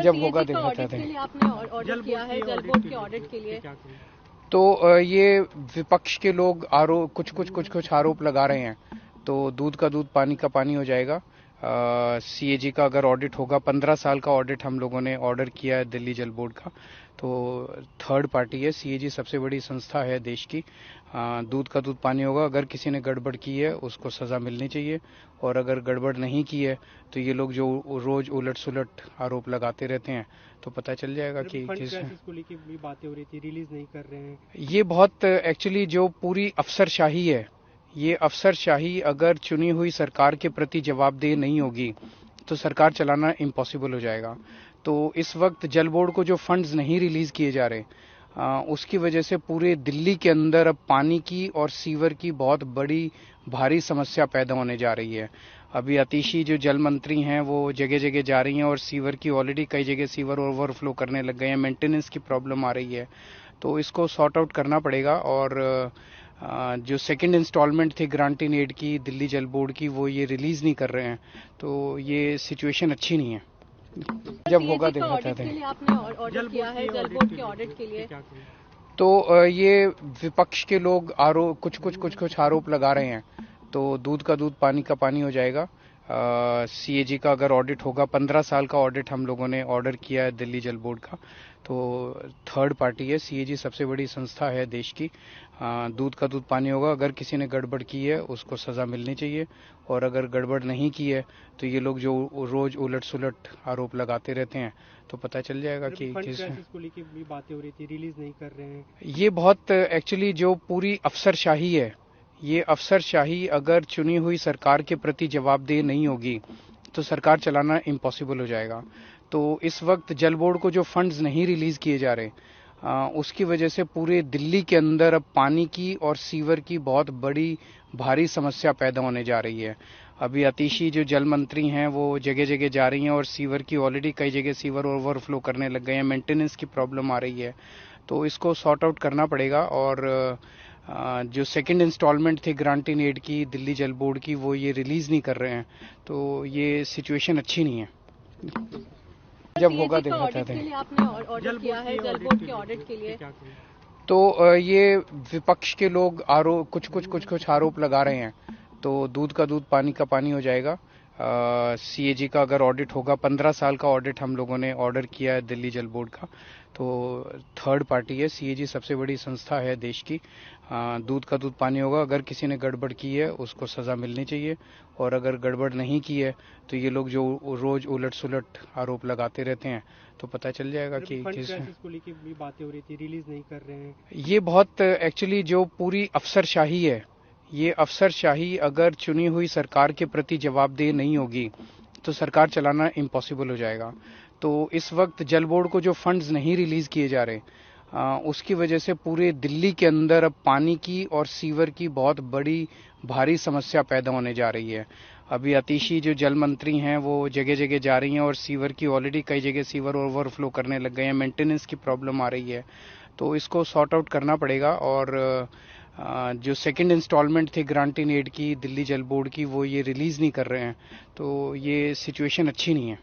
जब होगा सीएजी का दिखाते ऑडिट थे। के लिए आपने ऑर्डर किया है, जल बोर्ड के ऑडिट के लिए। तो ये विपक्ष के लोग आरोप कुछ आरोप लगा रहे हैं, तो दूध का दूध पानी का पानी हो जाएगा। सीएजी का अगर ऑडिट होगा, 15 साल का ऑडिट हम लोगों ने ऑर्डर किया है दिल्ली जल बोर्ड का, तो थर्ड पार्टी है। सीएजी सबसे बड़ी संस्था है देश की। दूध का दूध पानी होगा। अगर किसी ने गड़बड़ की है उसको सजा मिलनी चाहिए, और अगर गड़बड़ नहीं की है तो ये लोग जो रोज उलट सुलट आरोप लगाते रहते हैं, तो पता चल जाएगा कि किस को लेके भी बातें हो रही थी, रिलीज नहीं कर रहे हैं। ये बहुत एक्चुअली जो पूरी अफसरशाही है, ये अफसरशाही अगर चुनी हुई सरकार के प्रति जवाबदेह नहीं होगी तो सरकार चलाना इम्पॉसिबल हो जाएगा। तो इस वक्त जल बोर्ड को जो फंड्स नहीं रिलीज किए जा रहे, उसकी वजह से पूरे दिल्ली के अंदर अब पानी की और सीवर की बहुत बड़ी भारी समस्या पैदा होने जा रही है। अभी आतिशी जो जल मंत्री हैं वो जगह जगह जा रही हैं, और सीवर की ऑलरेडी कई जगह सीवर ओवरफ्लो करने लग गए हैं, मेंटेनेंस की प्रॉब्लम आ रही है। तो इसको सॉर्ट आउट करना पड़ेगा। और जो सेकंड इंस्टॉलमेंट थी ग्रांट इन एड की दिल्ली जल बोर्ड की, वो ये रिलीज नहीं कर रहे हैं, तो ये सिचुएशन अच्छी नहीं है। जब होगा दिखाते थे। आपने ऑर्डर किया है, जल बोर्ड के ऑडिट के लिए। तो ये विपक्ष के लोग आरोप कुछ आरोप लगा रहे हैं, तो दूध का दूध पानी का पानी हो जाएगा। सीएजी का अगर ऑडिट होगा, 15 साल का ऑडिट हम लोगों ने ऑर्डर किया है दिल्ली जल बोर्ड का, तो थर्ड पार्टी है। सीएजी सबसे बड़ी संस्था है देश की। दूध का दूध पानी होगा। अगर किसी ने गड़बड़ की है उसको सजा मिलनी चाहिए, और अगर गड़बड़ नहीं की है तो ये लोग जो रोज उलट सुलट आरोप लगाते रहते हैं, तो पता चल जाएगा कि किस को लेके भी बातें हो रही थी, रिलीज नहीं कर रहे हैं। ये बहुत एक्चुअली जो पूरी अफसरशाही है, ये अफसरशाही अगर चुनी हुई सरकार के प्रति जवाबदेह नहीं होगी तो सरकार चलाना इम्पॉसिबल हो जाएगा। तो इस वक्त जल बोर्ड को जो फंड्स नहीं रिलीज किए जा रहे, उसकी वजह से पूरे दिल्ली के अंदर अब पानी की और सीवर की बहुत बड़ी भारी समस्या पैदा होने जा रही है। अभी आतिशी जो जल मंत्री हैं वो जगह जगह जा रही हैं, और सीवर की ऑलरेडी कई जगह सीवर ओवरफ्लो करने लग गए हैं, मेंटेनेंस की प्रॉब्लम आ रही है। तो इसको सॉर्ट आउट करना पड़ेगा। और जो सेकंड इंस्टॉलमेंट थी ग्रांट इन एड की दिल्ली जल बोर्ड की, वो ये रिलीज नहीं कर रहे हैं, तो ये सिचुएशन अच्छी नहीं है। जब होगा दिखाते थे। आपने ऑर्डर किया है, जल बोर्ड के ऑडिट के लिए। तो ये विपक्ष के लोग आरोप कुछ आरोप लगा रहे हैं, तो दूध का दूध पानी का पानी हो जाएगा। सीएजी का अगर ऑडिट होगा, 15 साल का ऑडिट हम लोगों ने ऑर्डर किया है दिल्ली जल बोर्ड का, तो थर्ड पार्टी है। सीएजी सबसे बड़ी संस्था है देश की। दूध का दूध पानी होगा। अगर किसी ने गड़बड़ की है उसको सजा मिलनी चाहिए, और अगर गड़बड़ नहीं की है तो ये लोग जो रोज उलट सुलट आरोप लगाते रहते हैं, तो पता चल जाएगा कि किस को लेके भी बातें हो रही थी, रिलीज नहीं कर रहे हैं। ये बहुत एक्चुअली जो पूरी अफसरशाही है, ये अफसरशाही अगर चुनी हुई सरकार के प्रति जवाबदेह नहीं होगी तो सरकार चलाना इम्पॉसिबल हो जाएगा। तो इस वक्त जल बोर्ड को जो फंड्स नहीं रिलीज किए जा रहे, उसकी वजह से पूरे दिल्ली के अंदर अब पानी की और सीवर की बहुत बड़ी भारी समस्या पैदा होने जा रही है। अभी आतिशी जो जल मंत्री हैं वो जगह जगह जा रही हैं, और सीवर की ऑलरेडी कई जगह सीवर ओवरफ्लो करने लग गए हैं, मेंटेनेंस की प्रॉब्लम आ रही है। तो इसको सॉर्ट आउट करना पड़ेगा। और जो सेकंड इंस्टॉलमेंट थी ग्रांट इन एड की दिल्ली जल बोर्ड की, वो ये रिलीज नहीं कर रहे हैं, तो ये सिचुएशन अच्छी नहीं है।